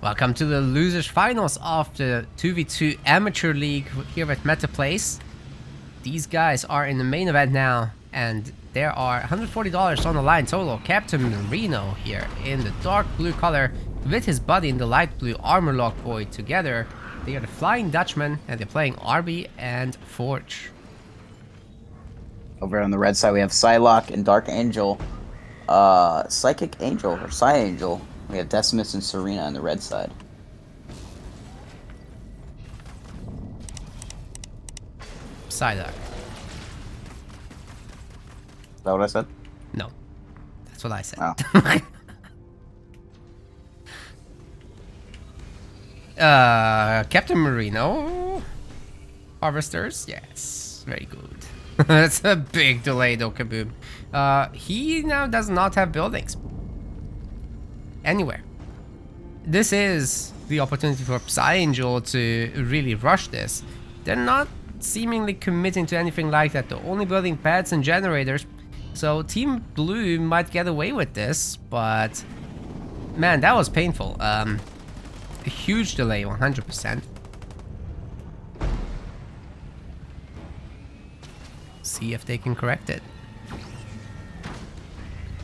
Welcome to the losers finals of the 2v2 Amateur League here at MetaPlace. These guys are in the main event now, and there are $140 on the line total. Captain Marino here in the dark blue color with his buddy in the light blue Armorlock Boy together. They are the Flying Dutchman, and they're playing Arby and Forge. Over on the red side, we have Psylocke and Dark Angel. Psychic Angel, or Psy Angel. We have Decimus and Serena on the red side. Psylocke. Is that what I said? No. That's what I said. Oh. Captain Marino. Harvesters? Yes. Very good. That's a big delay though, Kaboom. He now does not have buildings. Anywhere. This is the opportunity for Psy Angel to really rush this. They're not seemingly committing to anything like that. They're only building pads and generators. So Team Blue might get away with this, but man, that was painful. A huge delay, 100%. See if they can correct it.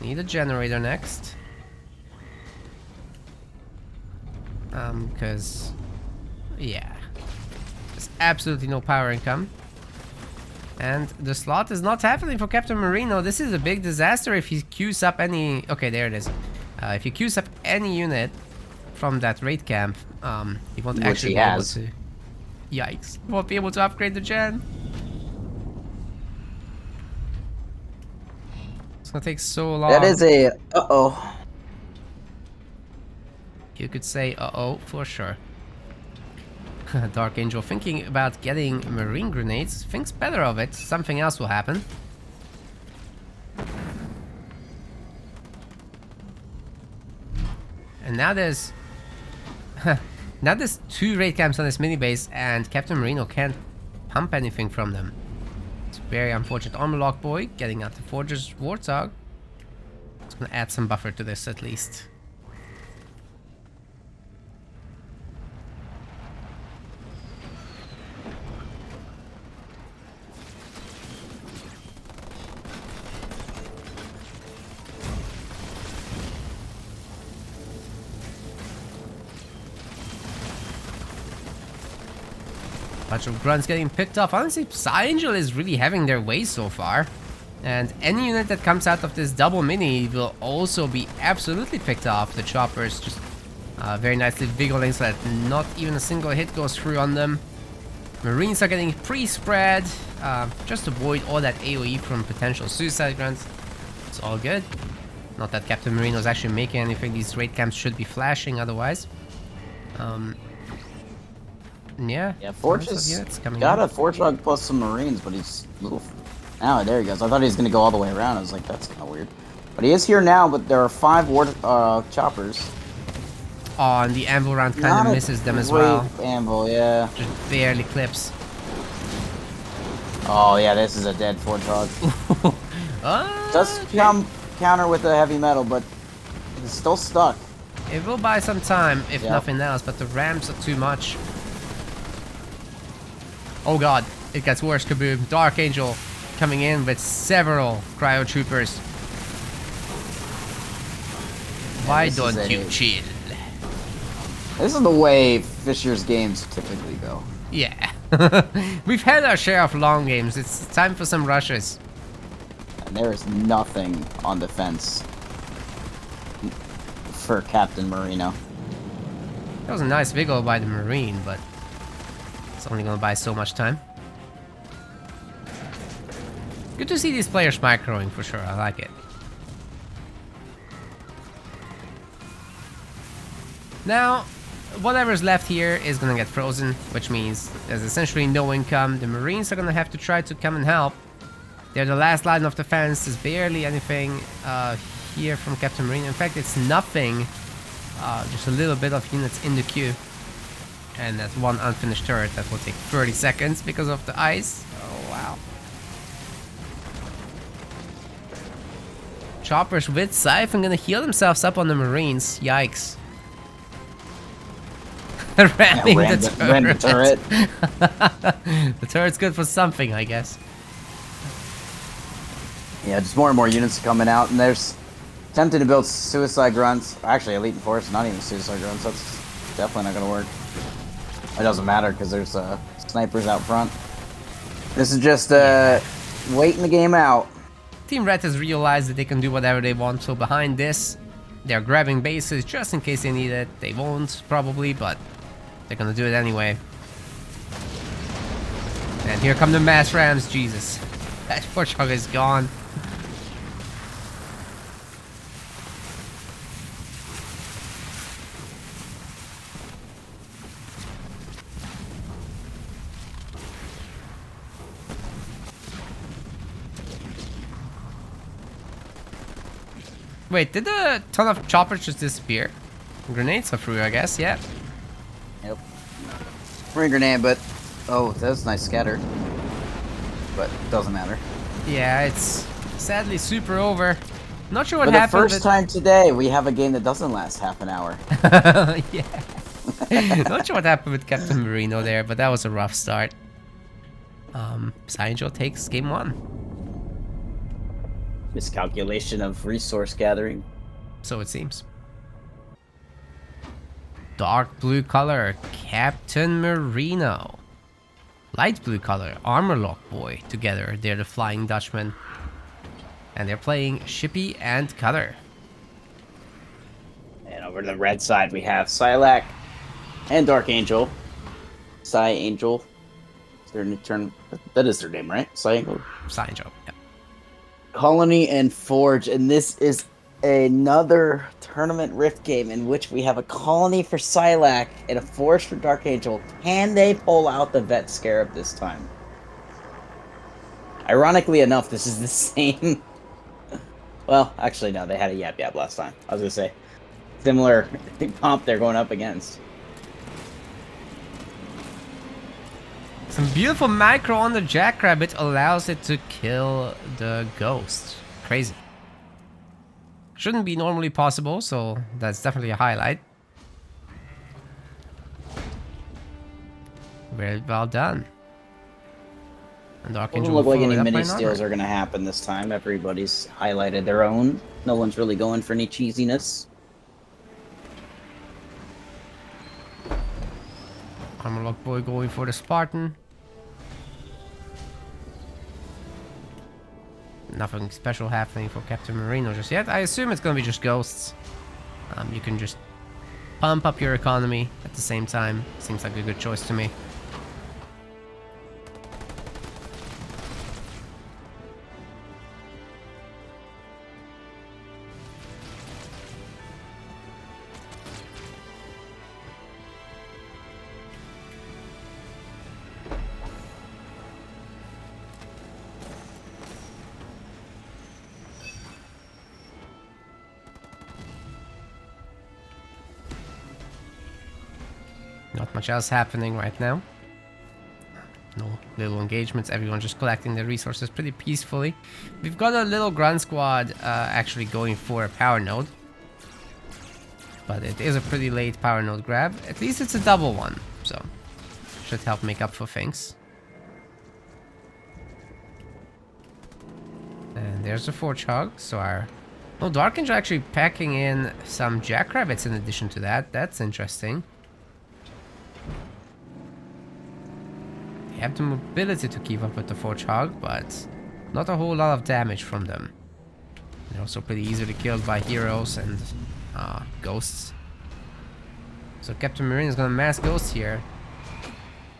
Need a generator next. Because, yeah, there's absolutely no power income. And the slot is not happening for Captain Marino. This is a big disaster if he queues up any... Okay, there it is. If he queues up any unit from that raid camp, he won't actually be able to... Yikes. He won't be able to upgrade the gen. It's gonna take so long. That is a... Uh-oh. You could say uh-oh for sure. Dark Angel thinking about getting marine grenades. Thinks better of it. Something else will happen. And now there's... now there's 2 raid camps on this mini base, and Captain Marino can't pump anything from them. It's very unfortunate. Armorlock Boy getting out the Forger's Warthog. It's gonna add some buffer to this at least. Bunch of grunts getting picked off. Honestly, Psy Angel is really having their way so far. And any unit that comes out of this double mini will also be absolutely picked off. The choppers just very nicely wiggling so that not even a single hit goes through on them. Marines are getting pre-spread. Just avoid all that AoE from potential suicide grunts. It's all good. Not that Captain Marino is actually making anything. These raid camps should be flashing otherwise. Yeah, Forge has got a Forge Log plus some Marines, but he's a little... Oh, there he goes. I thought he was going to go all the way around. I was like, that's kind of weird. But he is here now, but there are 5 choppers. Oh, and the anvil round kind of misses them as well. Anvil, yeah. Just barely clips. Oh, yeah, this is a dead Forge Log. Does counter with the heavy metal, but it's still stuck. It will buy some time, if nothing else, but the ramps are too much. Oh god, it gets worse, Kaboom. Dark Angel coming in with several cryo troopers. Why don't you chill? This is the way Fisher's games typically go. Yeah. We've had our share of long games. It's time for some rushes. And there is nothing on defense for Captain Marino. That was a nice wiggle by the Marine, but it's only gonna buy so much time. Good to see these players microing for sure. I like it. Now, whatever's left here is gonna get frozen, which means there's essentially no income. The Marines are gonna have to try to come and help. They're the last line of defense. There's barely anything here from Captain Marino. In fact, it's nothing. Just a little bit of units in the queue. And that's one unfinished turret that will take 30 seconds because of the ice. Oh, wow. Choppers with Siphon gonna heal themselves up on the Marines. Yikes. Ramming ran the turret. The turret's good for something, I guess. Yeah, just more and more units are coming out, and there's tempting to build suicide grunts. Actually, elite enforce, not even suicide grunts. That's definitely not gonna work. It doesn't matter because there's snipers out front. This is just waiting the game out. Team Red has realized that they can do whatever they want, so behind this, they're grabbing bases just in case they need it. They won't, probably, but they're gonna do it anyway. And here come the mass rams, Jesus. That Warthog is gone. Wait, did a ton of choppers just disappear? Grenades are through, I guess, yeah. Yep. Ring grenade, but oh, that's nice scatter. But doesn't matter. Yeah, it's sadly super over. Not sure what For happened. the first time today, we have a game that doesn't last half an hour. Yeah. Not sure what happened with Captain Marino there, but that was a rough start. Cyangel takes game 1. Miscalculation of resource gathering. So it seems. Dark blue color, Captain Marino. Light blue color, Armorlock Boy. Together, they're the Flying Dutchman. And they're playing Shippy and Cutter. And over to the red side, we have Silac and Dark Angel. Cyangel. That is their name, right? Cyangel. Cyangel, yeah. Colony and Forge, and this is another tournament rift game in which we have a colony for Silac and a Forge for Dark Angel. Can they pull out the Vet Scarab this time? Ironically enough, this is the same. Well, actually, no, they had a Yap Yap last time. I was gonna say similar comp they're going up against. Some beautiful macro on the Jackrabbit allows it to kill the ghost. Crazy. Shouldn't be normally possible, so that's definitely a highlight. Very well done. And Dark Angel Doesn't look like will any follow it up mini by an steals armor. are gonna happen this time. Everybody's highlighted their own. No one's really going for any cheesiness. Armorlock Boy going for the Spartan. Nothing special happening for Captain Marino just yet. I assume it's gonna be just ghosts. You can just pump up your economy at the same time. Seems like a good choice to me. Not much else happening right now. No little engagements, everyone just collecting their resources pretty peacefully. We've got a little grunt squad actually going for a power node. But it is a pretty late power node grab. At least it's a double one, so should help make up for things. And there's the Forge Hog, so our... Oh, Dark Angel actually packing in some Jackrabbits in addition to that. That's interesting. They have the mobility to keep up with the Forge Hog, but not a whole lot of damage from them. They're also pretty easily killed by heroes and ghosts. So Captain Marino is gonna mass ghosts here.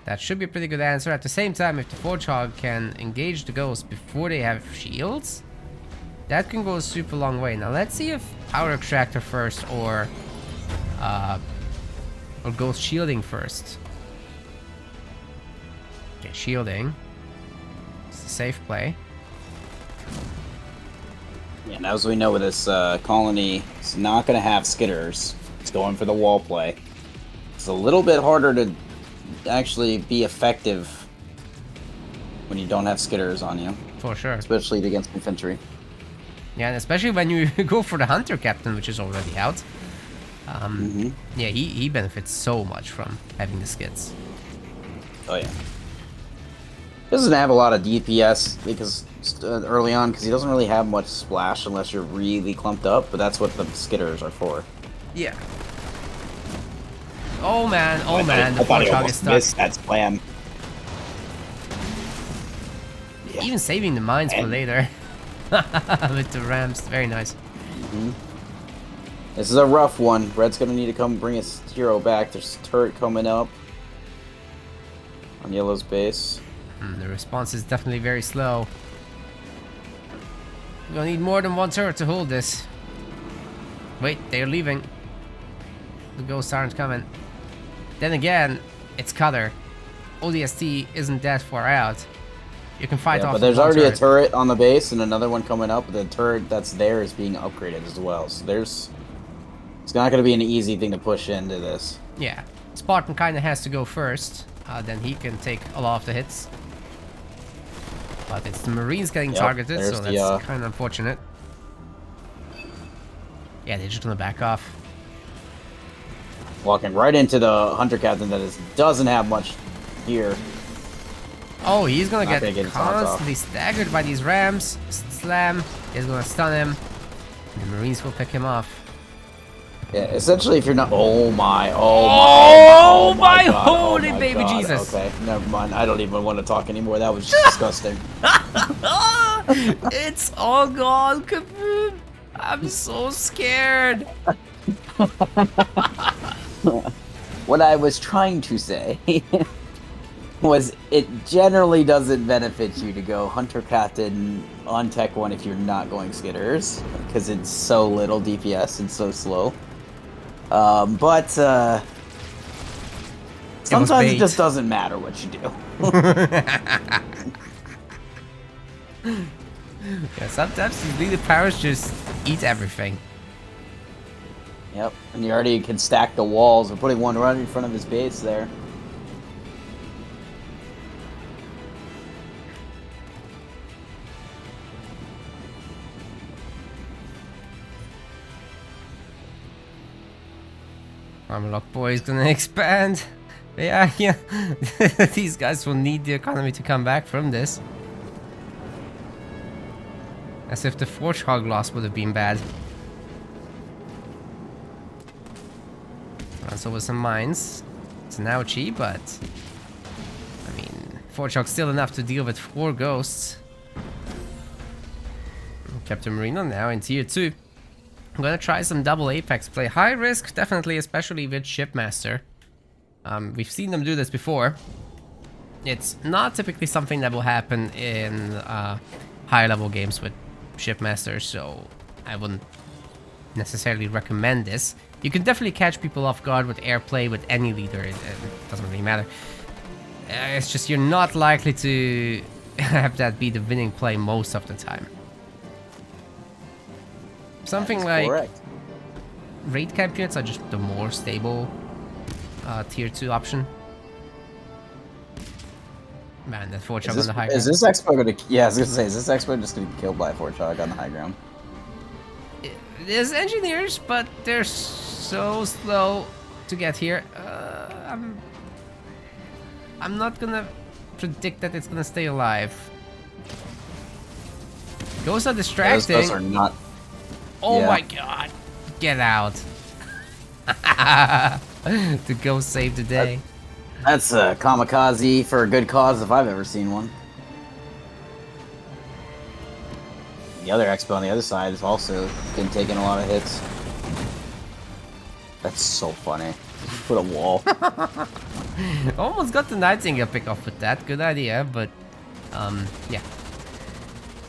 That should be a pretty good answer. At the same time, if the Forge Hog can engage the ghosts before they have shields, that can go a super long way. Now let's see if Power Extractor first or Ghost Shielding first. Okay, shielding. It's a safe play. Yeah, and as we know with this colony, it's not going to have skitters. It's going for the wall play. It's a little bit harder to actually be effective when you don't have skitters on you. For sure. Especially against infantry. Yeah, and especially when you go for the Hunter Captain, which is already out. Yeah, he benefits so much from having the skits. Oh yeah. Doesn't have a lot of DPS because early on, because he doesn't really have much splash unless you're really clumped up. But that's what the skitters are for. Yeah. Oh man, I the thought he Warthog is almost stuck. missed that spam. Yeah. Even saving the mines for later. With the ramps, very nice. This is a rough one. Red's gonna need to come bring his hero back. There's a turret coming up on Yellow's base. The response is definitely very slow. We're gonna need more than one turret to hold this. Wait, they're leaving. The ghosts aren't coming. Then again, it's Cutter. ODST isn't that far out. You can fight Yeah, off. but there's one already turret. a turret on the base and another one coming up. The turret that's there is being upgraded as well. So there's... It's not going to be an easy thing to push into this. Yeah, Spartan kind of has to go first. Then he can take a lot of the hits. But it's the Marines getting targeted, so that's kind of unfortunate. Yeah, they're just gonna back off. Walking right into the Hunter Captain that doesn't have much here. Oh, he's gonna Not get gonna get his odds off. constantly staggered by these rams. Slam is gonna stun him. The Marines will pick him off. Yeah, essentially, if you're not... Oh my My God, holy my baby God. Jesus. Okay, never mind. I don't even want to talk anymore. That was disgusting. It's all gone, Kaboom! I'm so scared. What I was trying to say was it generally doesn't benefit you to go Hunter Captain on Tech 1 if you're not going Skitters, because it's so little DPS and so slow. But sometimes it just doesn't matter what you do. Yeah, sometimes these leader powers just eat everything. Yep, and you already can stack the walls. We're putting one right in front of his base there. Armorlock Boy is gonna expand. Yeah. These guys will need the economy to come back from this. As if the Forge Hog loss would have been bad. So with some mines. It's an ouchie, but... I mean, Forge Hog's still enough to deal with 4 ghosts. Captain Marino now in tier 2. I'm gonna try some double Apex play. High risk, definitely, especially with Shipmaster. We've seen them do this before. It's not typically something that will happen in high level games with Shipmaster, so I wouldn't necessarily recommend this. You can definitely catch people off guard with airplay with any leader, it doesn't really matter. It's just you're not likely to have that be the winning play most of the time. Something like correct. raid camp units are just the more stable tier 2 option. Man, that Forge Hog on the high ground. Is this expo gonna... Yeah, I was gonna say, is this expo just gonna be killed by a Forge Hog on the high ground? There's engineers, but they're so slow to get here. I'm not gonna predict that it's gonna stay alive. Ghosts are distracting. Those are not... Oh Yeah. my god. Get out. The ghost saved the day. That's a kamikaze for a good cause if I've ever seen one. The other expo on the other side has also been taking a lot of hits. That's so funny. Just put a wall. Almost got the Nightingale pick off with that. Good idea, but yeah.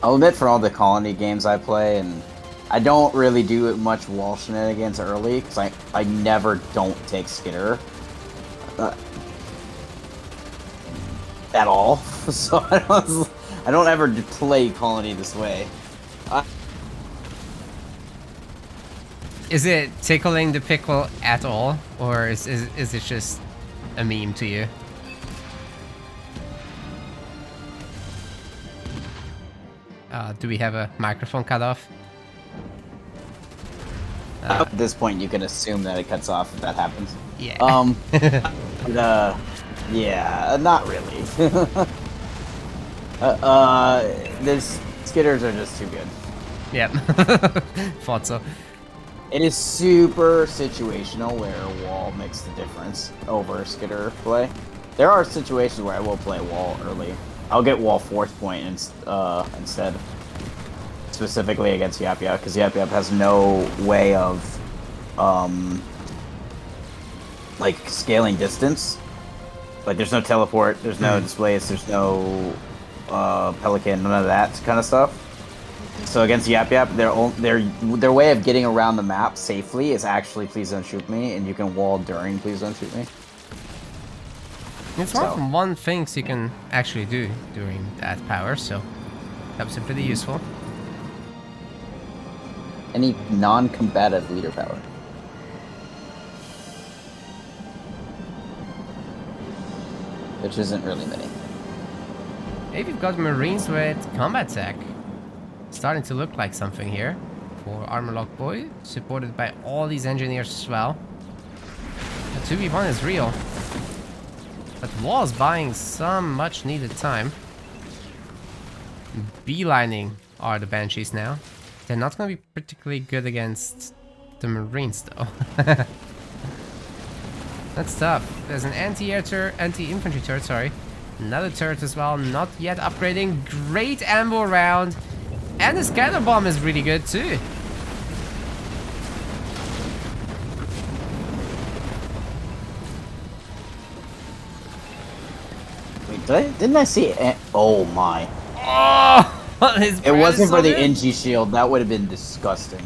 I'll admit, for all the colony games I play, and I don't really do much wall shenanigans early, because I never don't take Skitter. At all. So I don't ever play colony this way. Is it tickling the pickle at all, or is it just a meme to you? Do we have a microphone cut off? At this point, you can assume that it cuts off if that happens. Yeah. Yeah, not really. This skitters are just too good. Yep. Thought so. It is super situational where a wall makes the difference over skitter play. There are situations where I will play wall early. I'll get wall 4th point instead. Specifically against Yap Yap, because Yap Yap has no way of like scaling distance. Like there's no teleport, there's no displace, there's no pelican, none of that kind of stuff. So against Yap Yap, their way of getting around the map safely is actually please don't shoot me, and you can wall during please don't shoot me. It's one of one things you can actually do during that power, so that's pretty useful. Any non-combative leader power. Which isn't really many. Hey, we've got Marines with combat tech. Starting to look like something here for Armorlock Boy, supported by all these engineers as well. The 2v1 is real. But Wall's buying some much needed time. Beelining are the Banshees now. They're not going to be particularly good against the Marines though. That's tough. There's an anti-air turret, anti-infantry turret, sorry. Another turret as well, not yet upgrading. Great ammo round. And the scatter bomb is really good too. Wait, didn't I see it? Oh my. Oh, it wasn't for the NG shield. That would have been disgusting.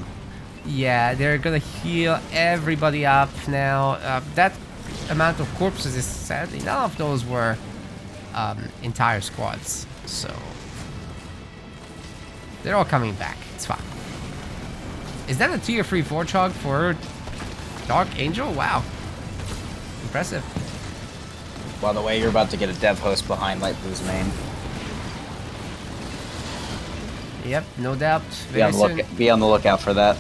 Yeah, they're gonna heal everybody up now. That amount of corpses is sadly, none of those were entire squads. So they're all coming back. It's fine. Is that a tier 3 Warthog for Dark Angel? Wow. Impressive. By the way, you're about to get a dev host behind Light Blue's main. Yep, no doubt. Be on the lookout for that.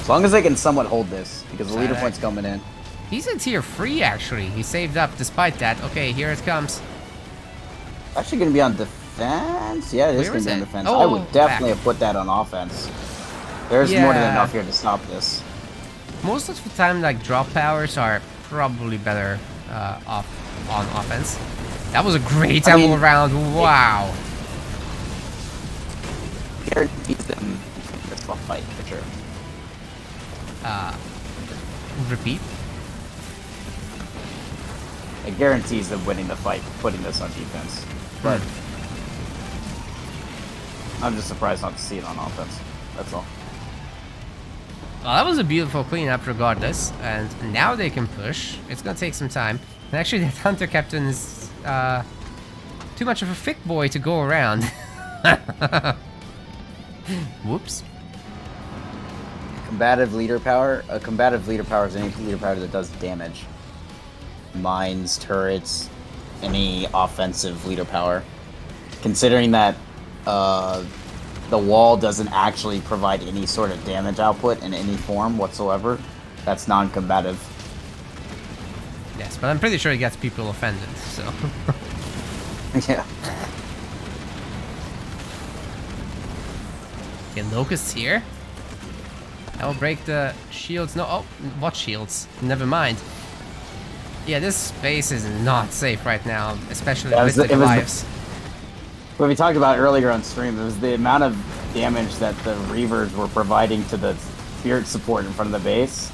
As long as they can somewhat hold this, because the leader point's coming in. He's in tier 3 actually. He saved up despite that. Okay, here it comes. Actually gonna be on defense? Yeah, it is gonna be on defense. Oh, I would definitely have put that on offense. There's more than enough here to stop this. Most of the time, like, drop powers are probably better off on offense. That was a great ammo round. Wow. Guarantees them this fight for sure. Repeat. It guarantees them winning the fight, putting this on defense. But I'm just surprised not to see it on offense. That's all. Well, that was a beautiful cleanup regardless, and now they can push. It's gonna take some time. And actually, that Hunter Captain is too much of a thick boy to go around. Whoops. Combative leader power. A combative leader power is any leader power that does damage. Mines, turrets, any offensive leader power. Considering that the wall doesn't actually provide any sort of damage output in any form whatsoever, that's non-combative. Yes, but I'm pretty sure it gets people offended, so... Yeah. Okay, Locusts here. I will break the shields. No, oh, what shields? Never mind. Yeah, this space is not safe right now, especially with the Goliaths. What we talked about earlier on stream, it was the amount of damage that the Reavers were providing to the spirit support in front of the base.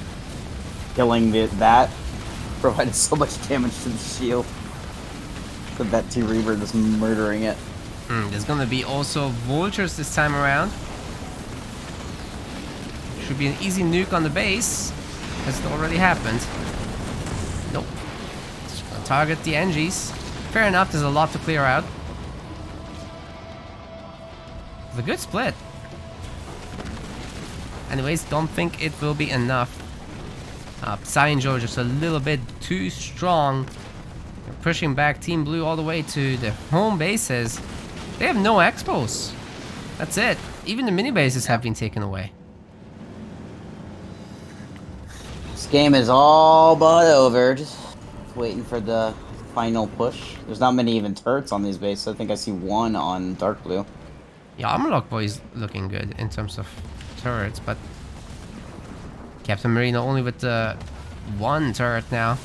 Killing that provided so much damage to the shield. The that T-Reaver just murdering it. There's gonna be also vultures this time around. Should be an easy nuke on the base, as it already happened. Nope. Just gonna target the NGs. Fair enough, there's a lot to clear out. It's a good split. Anyways, don't think it will be enough. Psy just a little bit too strong. They're pushing back Team Blue all the way to their home bases. They have no expos. That's it. Even the mini bases have been taken away. This game is all but over. Just waiting for the final push. There's not many even turrets on these bases. I think I see one on dark blue. Yeah, Armorlock Boy is looking good in terms of turrets, but Captain Marino only with the one turret now.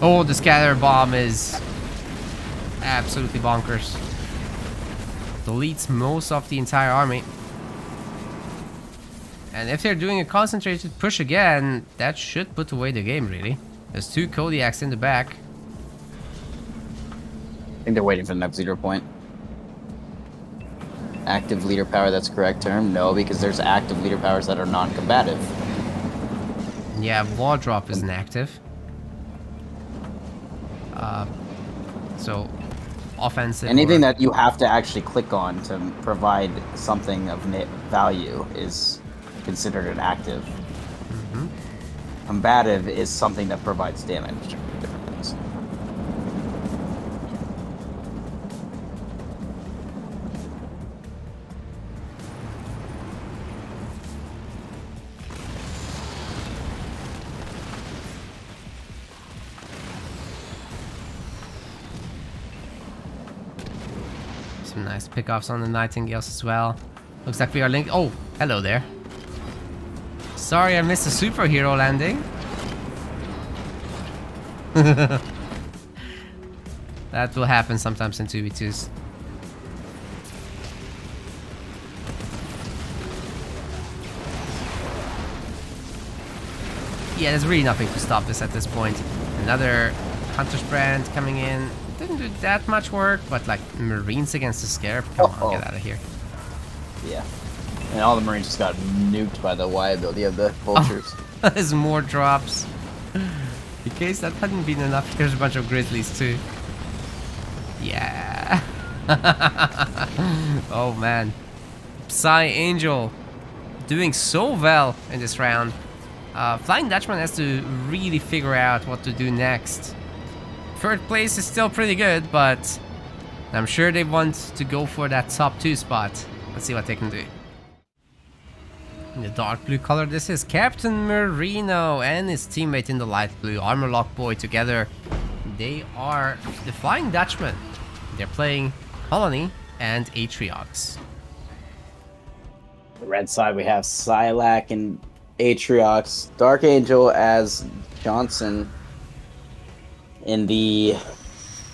Oh, the scatter bomb is absolutely bonkers. Deletes most of the entire army. And if they're doing a concentrated push again, that should put away the game, really. There's 2 Kodiaks in the back. I think they're waiting for the next leader point. Active leader power, that's the correct term? No, because there's active leader powers that are non-combative. Yeah, Wall Drop isn't active. So, offensive. Anything that you have to actually click on to provide something of value is considered an active. Combative is something that provides damage. Different things. Some nice pickoffs on the Nightingales as well. Looks like we are linked. Oh, hello there. Sorry I missed a superhero landing. That will happen sometimes in 2v2s. Yeah, there's really nothing to stop this at this point. Another Hunter's Brand coming in. Didn't do that much work, but like Marines against the Scarab. Come on, get out of here. Yeah. And all the Marines just got nuked by the Y ability of the vultures. Oh, there's more drops. In case that hadn't been enough, here's a bunch of Grizzlies too. Yeah. Oh man. Psy Angel doing so well in this round. Flying Dutchman has to really figure out what to do next. Third place is still pretty good, but I'm sure they want to go for that top 2 spot. Let's see what they can do. In the dark blue color, this is Captain Marino and his teammate in the light blue, Armorlock Boy, together. They are the Flying Dutchman. They're playing Colony and Atriox. The red side, we have Silac and Atriox. Dark Angel as Johnson. In the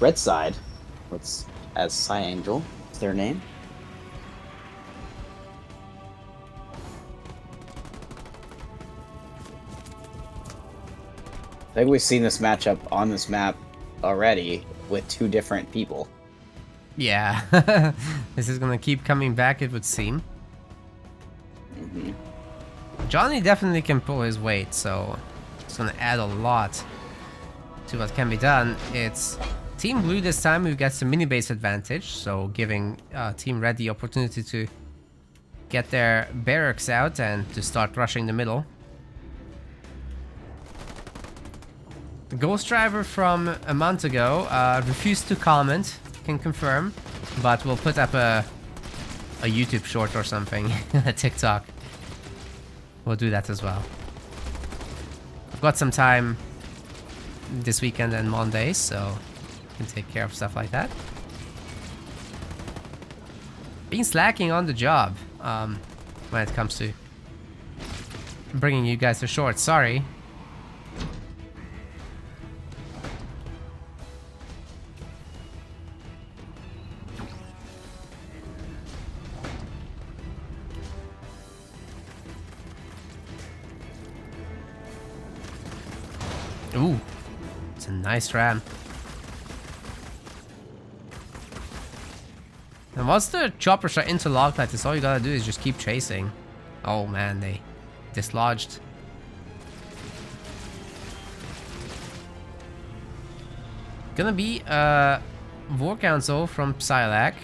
red side, what's as Psy Angel is their name. I think we've seen this matchup on this map already with 2 different people. Yeah, this is gonna keep coming back, it would seem. Johnny definitely can pull his weight, so it's gonna add a lot to what can be done. It's Team Blue this time who gets the mini base advantage, so giving Team Red the opportunity to get their barracks out and to start rushing the middle. The Ghost Driver from a month ago refused to comment, can confirm, but we'll put up a YouTube short or something, a TikTok. We'll do that as well. I've got some time this weekend and Monday, so I can take care of stuff like that. Been slacking on the job when it comes to bringing you guys to short. Sorry. Ooh, it's a nice ram. And once the choppers are interlocked like this, all you gotta do is just keep chasing. Oh man, they dislodged. Gonna be a War Council from Silac.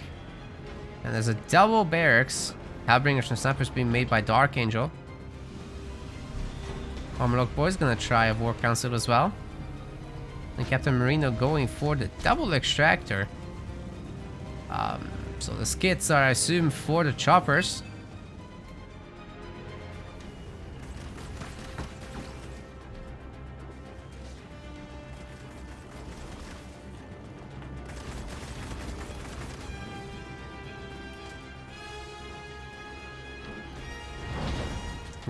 And there's a double barracks. Halbringers and snipers being made by Dark Angel. Armorlock Boy's gonna try a War Council as well. And Captain Marino going for the double extractor. So the skits are, I assume, for the choppers.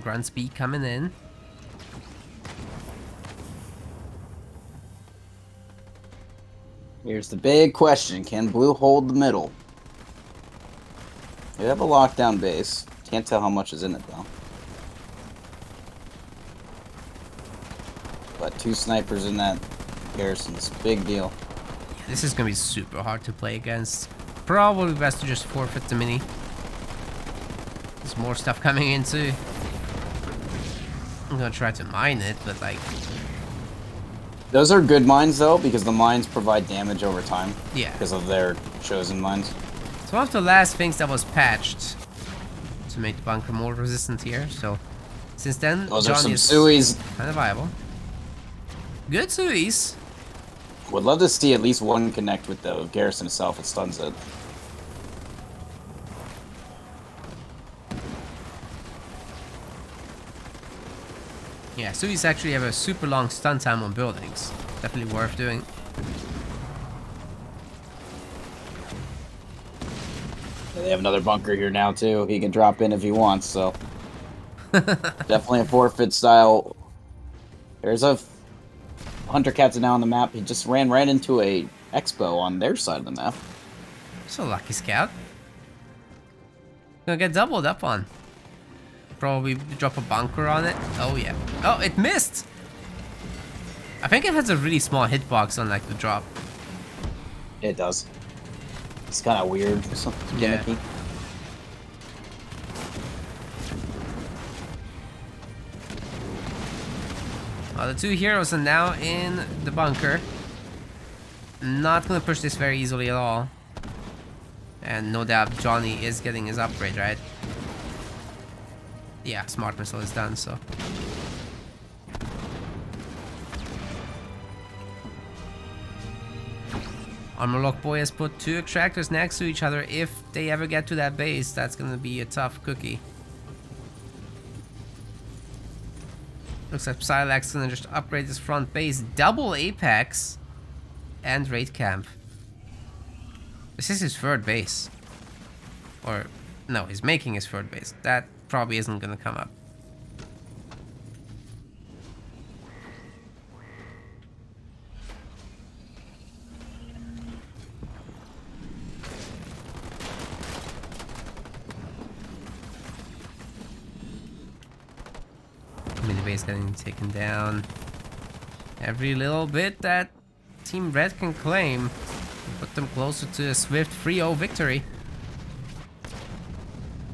Grunt speed coming in. Here's the big question. Can blue hold the middle? They have a lockdown base. Can't tell how much is in it, though. But 2 snipers in that garrison's big deal. This is gonna be super hard to play against. Probably best to just forfeit the mini. There's more stuff coming in too. I'm gonna try to mine it, but like... Those are good mines, though, because the mines provide damage over time. Yeah. Because of their chosen mines. It's one of the last things that was patched to make the bunker more resistant here, so... Since then, Those are Johnny some is Suis. kind of viable. Good Suis. Would love to see at least one connect with the garrison itself. It stuns it. Yeah, Suis actually have a super long stun time on buildings. Definitely worth doing. They have another bunker here now, too. He can drop in if he wants, so... Definitely a forfeit style. There's a Hunter Captain now on the map. He just ran right into a Expo on their side of the map. So lucky scout. Gonna get doubled up on. Probably drop a bunker on it. Oh yeah. Oh, it missed! I think it has a really small hitbox on like the drop. It does. It's kind of weird. Something Yeah. gimmicky. The 2 heroes are now in the bunker. Not gonna push this very easily at all. And no doubt Johnny is getting his upgrade, right? Yeah, smart missile is done, so. Armorlock Boy has put 2 extractors next to each other. If they ever get to that base, that's gonna be a tough cookie. Looks like Psylax is gonna just upgrade his front base. Double Apex and Raid Camp. This is his 3rd base. Or, no, he's making his 3rd base. That probably isn't gonna come up. Mini base getting taken down. Every little bit that Team Red can claim will put them closer to a swift 3-0 victory.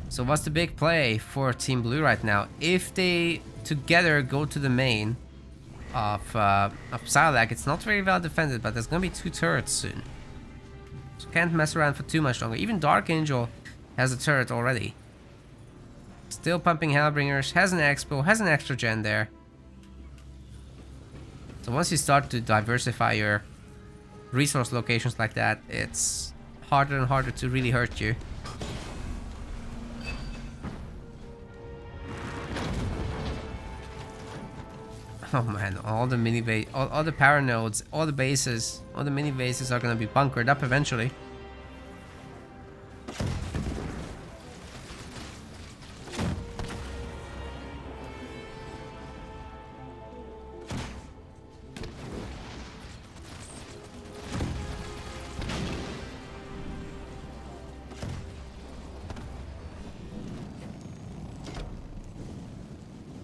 So what's the big play for Team Blue right now? If they together go to the main of Psylocke, it's not very well defended, but there's gonna be 2 turrets soon. So can't mess around for too much longer. Even Dark Angel has a turret already. Still pumping Hellbringers, has an Expo, has an extra gen there. So once you start to diversify your resource locations like that, it's harder and harder to really hurt you. Oh man, all the mini base, all the power nodes, all the bases, all the mini bases are gonna be bunkered up eventually.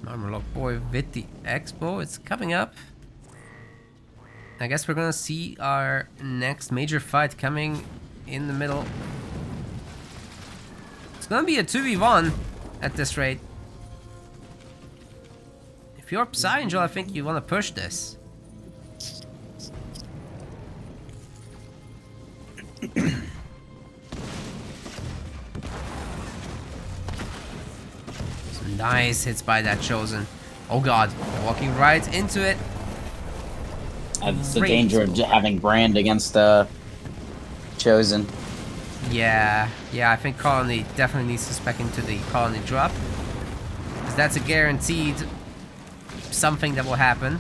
Armorlock Boy with the Expo, it's coming up. I guess we're gonna see our next major fight coming in the middle. It's gonna be a 2v1 at this rate. If you're Psyangel, I think you wanna push this. Nice hits by that Chosen. Oh god, they're walking right into it. That's the danger of having Brand against Chosen. Yeah, I think Colony definitely needs to spec into the Colony drop. Because that's a guaranteed something that will happen.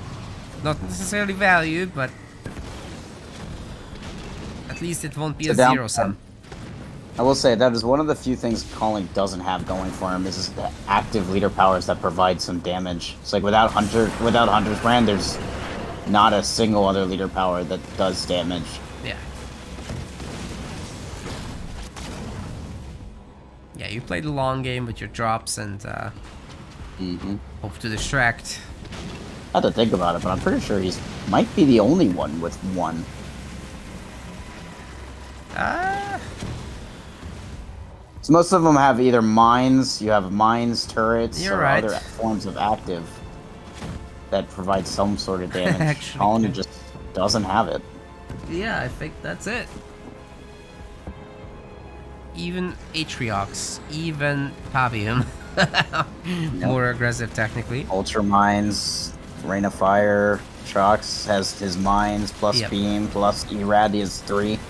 Not necessarily valued, but at least it won't be a zero sum. I will say that is one of the few things Calling doesn't have going for him is the active leader powers that provide some damage. It's like without Hunter's Brand, there's not a single other leader power that does damage. Yeah. Yeah, you play the long game with your drops and hope to distract. I have to think about it, but I'm pretty sure he's might be the only one with one. So most of them have either mines, you have mines, turrets, You're or right. other forms of active that provide some sort of damage. Actually. Colin just doesn't have it. Yeah, I think that's it. Even Atriox, even Pavium. More aggressive technically. Ultra Mines, Rain of Fire, Trox has his mines, plus Yep. beam, plus Erad is 3.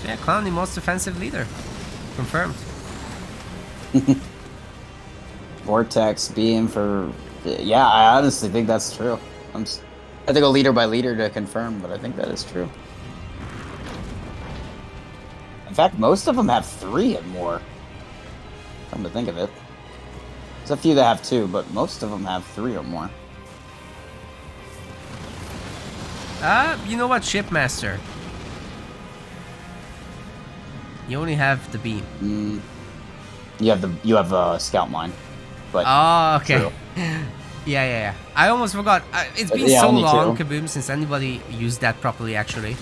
Yeah, Clown, the most offensive leader. Confirmed. Vortex, beam for... Yeah, I honestly think that's true. I have to go leader by leader to confirm, but I think that is true. In fact, most of them have 3 and more. Come to think of it. There's a few that have 2, but most of them have 3 or more. You know what, Shipmaster? You only have the beam. You have a scout mine, but Oh, okay. true. Yeah. I almost forgot. It's been Yeah, so only long, 2. Kaboom, since anybody used that properly, actually.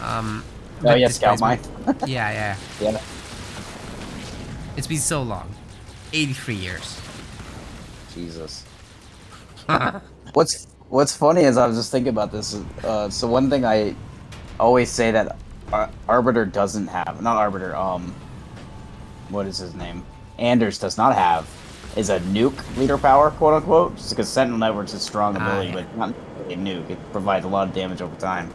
Oh with yeah, scout mine. displacement. Yeah. Yeah. It's been so long. 83 years. Jesus. What's funny is I was just thinking about this. So one thing I always say that Arbiter doesn't have, not Arbiter. What is his name? Anders does not have is a nuke leader power, quote unquote. Just because Sentinel Network's a strong ability, yeah. but not really a nuke. It provides a lot of damage over time.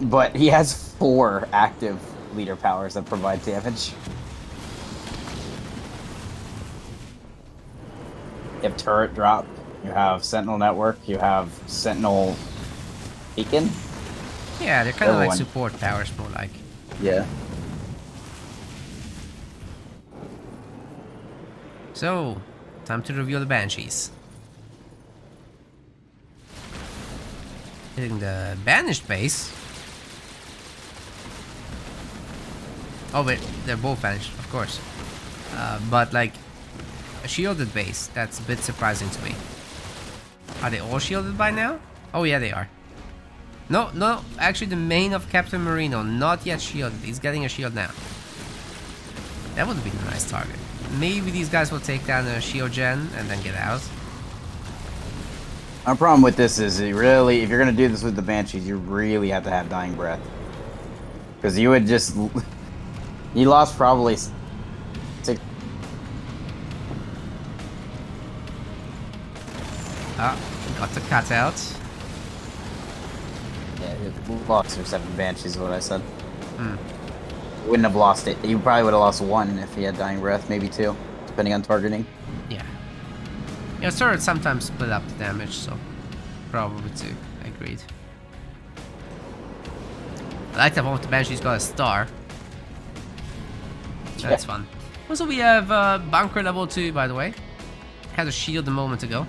But he has 4 active leader powers that provide damage. You have turret drop, you have Sentinel Network, you have Sentinel Beacon. Yeah, they're kind of like Everyone. support powers, more like. Yeah. So, time to reveal the Banshees. Hitting the Banished base. Oh wait, they're both banished, of course. But like, a shielded base, that's a bit surprising to me. Are they all shielded by now? Oh yeah, they are. No, actually the main of Captain Marino, not yet shielded. He's getting a shield now. That would have been a nice target. Maybe these guys will take down a shield gen and then get out. Our problem with this is, if you're gonna do this with the Banshees, you really have to have Dying Breath. Because you would just... You lost probably 6... Got the cutout. Yeah, you lost 6 or 7 Banshees is what I said. You wouldn't have lost it. You probably would have lost 1 if he had Dying Breath, maybe 2, depending on targeting. Yeah. Yeah, turrets sometimes split up the damage, so probably 2. Agreed. I like that one with the Banshee's got a star. That's fun. Also, we have bunker level 2, by the way. Had a shield a moment ago.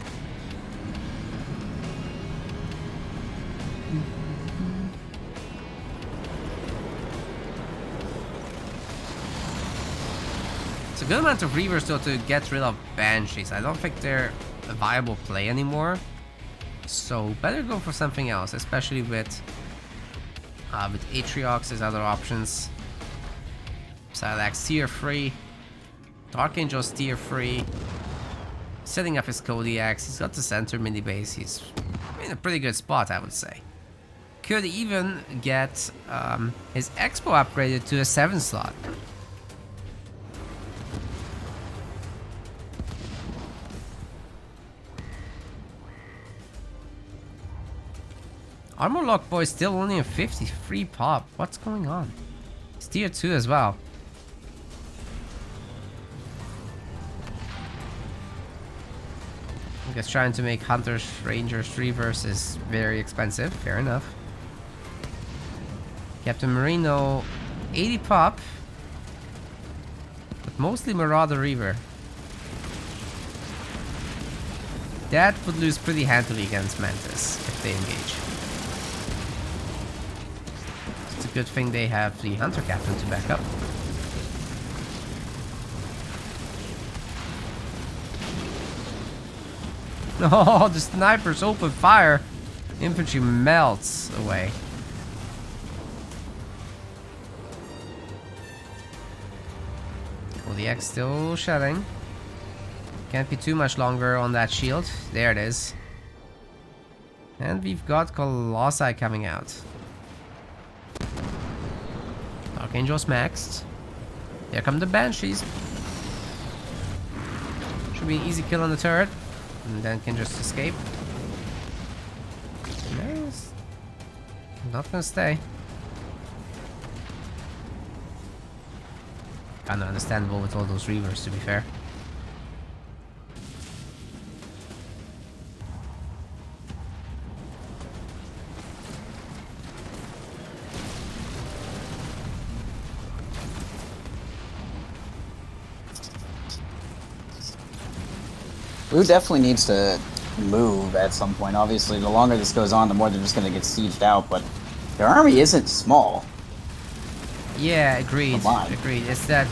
It's a good amount of Reavers though to get rid of Banshees. I don't think they're a viable play anymore. So better go for something else, especially with Atriox. There's other options. Silax tier 3. Dark Angel's tier 3. Setting up his Kodiaks. He's got the center mini base. He's in a pretty good spot, I would say. Could even get his Expo upgraded to a 7 slot. Armor Lock Boy is still only a 53 pop. What's going on? It's tier 2 as well. Because trying to make Hunters, Rangers, Reavers is very expensive. Fair enough. Captain Marino, 80 pop. But mostly Marauder Reaver. That would lose pretty handily against Mantis if they engage. It's a good thing they have the Hunter Captain to back up. Oh, the snipers open fire. Infantry melts away. Kodiak still shedding. Can't be too much longer on that shield. There it is. And we've got Colossi coming out. Archangel's maxed. Here come the Banshees. Should be an easy kill on the turret. And then can just escape. Nice. Not gonna stay. Kinda understandable with all those Reavers, to be fair. Blue definitely needs to move at some point. Obviously, the longer this goes on, the more they're just going to get sieged out, but their army isn't small. Yeah, agreed. Agreed. It's that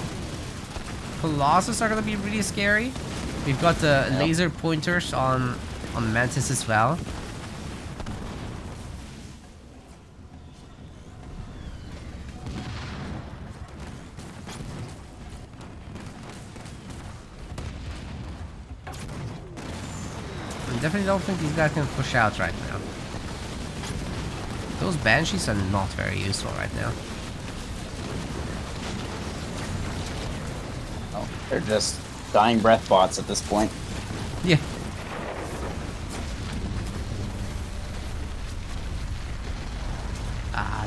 Colossus are going to be really scary. We've got the laser pointers on Mantis as well. Definitely don't think these guys can push out right now. Those Banshees are not very useful right now. Oh, they're just dying breath bots at this point. Yeah.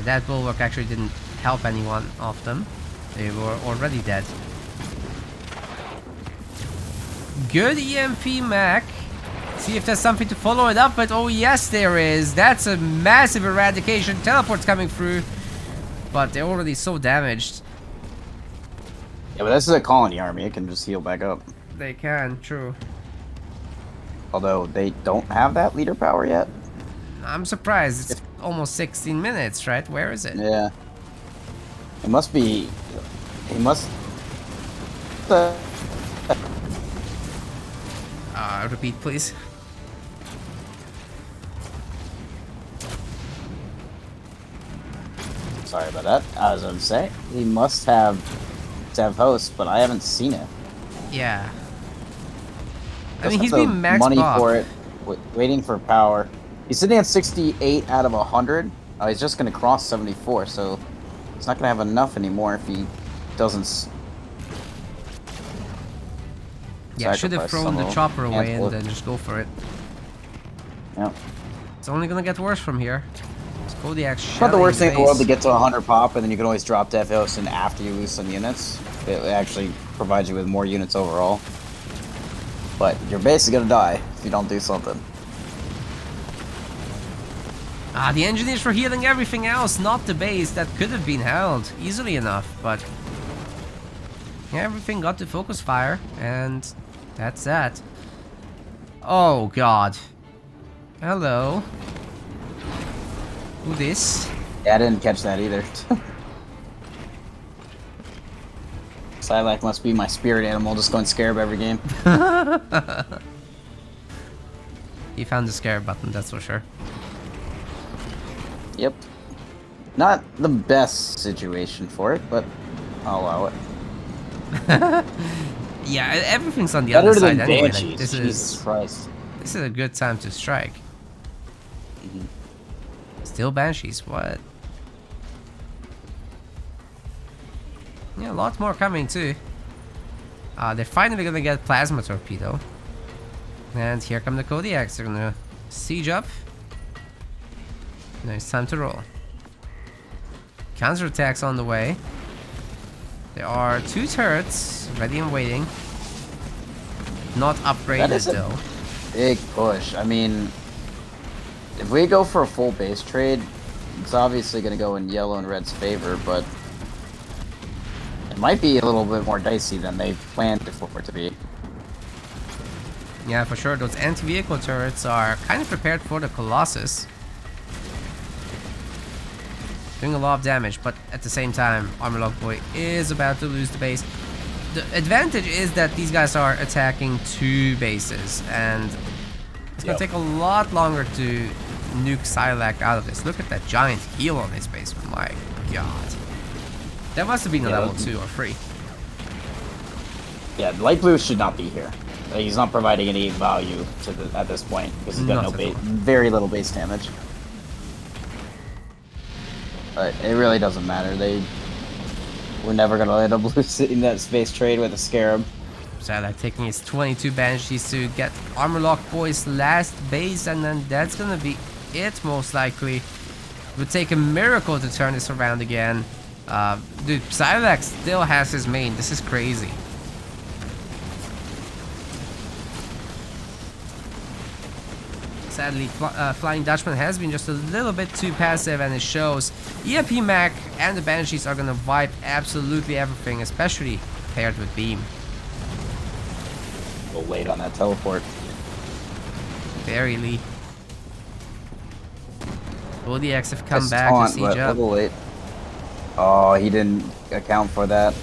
That bulwark actually didn't help anyone of them. They were already dead. Good EMP Mac. See if there's something to follow it up, but oh yes there is. That's a massive eradication. Teleport's coming through, but they're already so damaged. Yeah, but this is a colony army. It can just heal back up. They can, true. Although they don't have that leader power yet. I'm surprised. It's almost 16 minutes, right? Where is it? Yeah. It must be... He must... Repeat, please. Sorry about that. I was going to say, he must have Dev Host, but I haven't seen it. Yeah. I Doesn't mean, he's have the been maxed money off. for it, waiting for power. He's sitting at 68 out of 100. He's just going to cross 74, so he's not going to have enough anymore if he doesn't. Yeah, should have thrown the chopper away and then just go for it. Yeah. It's only gonna get worse from here. Kodiak's it's not the worst thing in the world to get to 100 pop, and then you can always drop Death Host in after you lose some units. It actually provides you with more units overall. But you're basically gonna die if you don't do something. The engineers were healing everything else, not the base that could have been held easily enough, but yeah, everything got to focus fire, and that's that. Oh god. Hello. Who this? Yeah, I didn't catch that either. Psylocke must be my spirit animal, just going scarab every game. He found the scarab button, that's for sure. Yep. Not the best situation for it, but I'll allow it. Yeah, everything's on the Better other side than anyway. Banshees. Like, this Jesus is Christ. This is a good time to strike. Still Banshees, what? Yeah, a lot more coming too. They're finally gonna get Plasma Torpedo. And here come the Kodiaks. They're gonna siege up. Now it's time to roll. Counterattacks on the way. There are 2 turrets ready and waiting. Not upgraded though. Big push. I mean, if we go for a full base trade, it's obviously going to go in yellow and red's favor, but it might be a little bit more dicey than they planned it for it to be. Yeah, for sure. Those anti-vehicle turrets are kind of prepared for the Colossus. Doing a lot of damage, but at the same time, Armorlock Boy is about to lose the base. The advantage is that these guys are attacking 2 bases, and it's gonna take a lot longer to nuke Silac out of this. Look at that giant heal on his base. My god. That must have been a level 2 or 3. Yeah, light blue should not be here. He's not providing any value to at this point because he's got very little base damage. But it really doesn't matter. We're never gonna end up losing that space trade with a Scarab. Silac taking his 22 Banshees to get Armorlock Boy's last base, and then that's gonna be it most likely. It would take a miracle to turn this around again. Dude, Silac still has his main. This is crazy. Sadly, Flying Dutchman has been just a little bit too passive, and it shows. EMP Mech and the Banshees are gonna wipe absolutely everything, especially paired with Beam. A little late on that teleport. Very late. Will the X have come That's back taunt, to siege but up? a little late. Oh, he didn't account for that.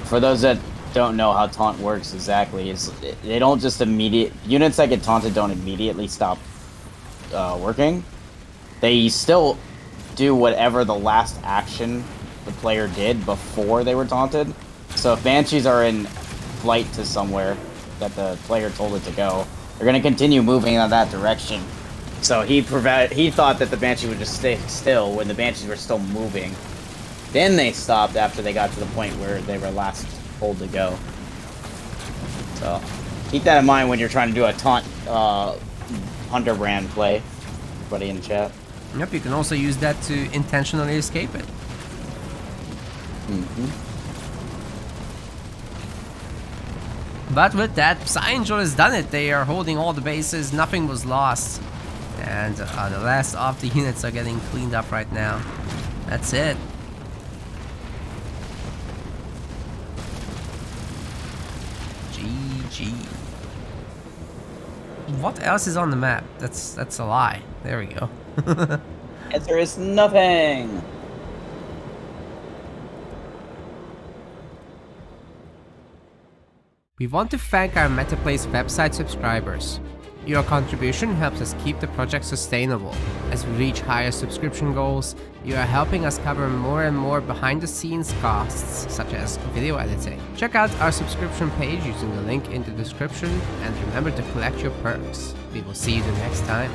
For those that don't know how taunt works exactly, they don't just units that get taunted don't immediately stop working. They still do whatever the last action the player did before they were taunted. So if Banshees are in flight to somewhere that the player told it to go, they're going to continue moving in that direction. So he thought that the Banshee would just stay still when the Banshees were still moving. Then they stopped after they got to the point where they were last told to go. So keep that in mind when you're trying to do a taunt Hunter brand play. Everybody in the chat. Yep, you can also use that to intentionally escape it. But with that, Psyangel has done it. They are holding all the bases. Nothing was lost. And the last of the units are getting cleaned up right now. That's it. GG. What else is on the map? That's a lie. There we go. There is nothing. We want to thank our MetaPlace website subscribers. Your contribution helps us keep the project sustainable. As we reach higher subscription goals, you are helping us cover more and more behind-the-scenes costs, such as video editing. Check out our subscription page using the link in the description, and remember to collect your perks. We will see you the next time.